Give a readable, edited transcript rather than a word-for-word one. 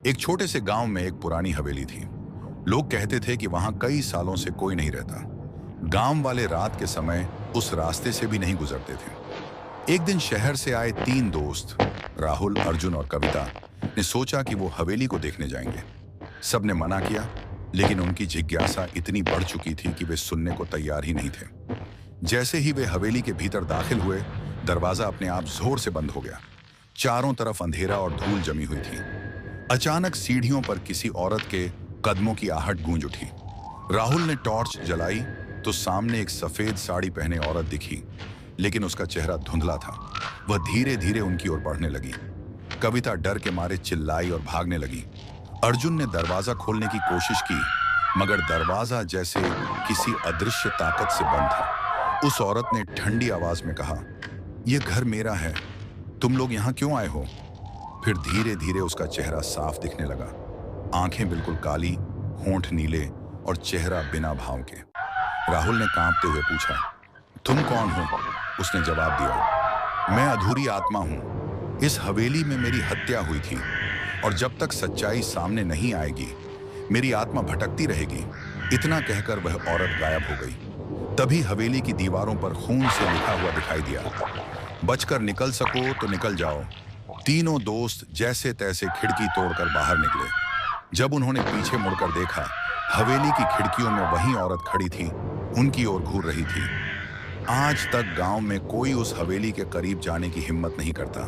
एक छोटे से गांव में एक पुरानी हवेली थी। लोग कहते थे कि वहां कई सालों से कोई नहीं रहता। गांव वाले रात के समय उस रास्ते से भी नहीं गुजरते थे। एक दिन शहर से आए तीन दोस्त, राहुल, अर्जुन और कविता, ने सोचा कि वो हवेली को देखने जाएंगे। सबने मना किया, लेकिन उनकी जिज्ञासा इतनी बढ़ चुकी थी कि वे सुनने को तैयार ही नहीं थे। जैसे ही वे हवेली के भीतर दाखिल हुए, दरवाजा अपने आप जोर से बंद हो गया। चारों तरफ अंधेरा और धूल जमी हुई थी। अचानक सीढ़ियों पर किसी औरत के कदमों की आहट गूंज उठी। राहुल ने टॉर्च जलाई तो सामने एक सफेद साड़ी पहने औरत दिखी, लेकिन उसका चेहरा धुंधला था। वह धीरे धीरे उनकी ओर बढ़ने लगी। कविता डर के मारे चिल्लाई और भागने लगी। अर्जुन ने दरवाजा खोलने की कोशिश की, मगर दरवाजा जैसे किसी अदृश्य ताकत से बंद था। उस औरत ने ठंडी आवाज में कहा, यह घर मेरा है, तुम लोग यहाँ क्यों आए हो? फिर धीरे धीरे उसका चेहरा साफ दिखने लगा। आंखें बिल्कुल काली, होंठ नीले और चेहरा बिना भाव के। राहुल ने कांपते हुए पूछा, तुम कौन हो? उसने जवाब दिया, मैं अधूरी आत्मा हूं। इस हवेली में मेरी हत्या हुई थी और जब तक सच्चाई सामने नहीं आएगी, मेरी आत्मा भटकती रहेगी। इतना कहकर वह औरत गायब हो गई। तभी हवेली की दीवारों पर खून से लिखा हुआ दिखाई दिया, बचकर निकल सको तो निकल जाओ। तीनों दोस्त जैसे तैसे खिड़की तोड़कर बाहर निकले। जब उन्होंने पीछे मुड़कर देखा, हवेली की खिड़कियों में वही औरत खड़ी थी, उनकी ओर घूर रही थी। आज तक गांव में कोई उस हवेली के करीब जाने की हिम्मत नहीं करता।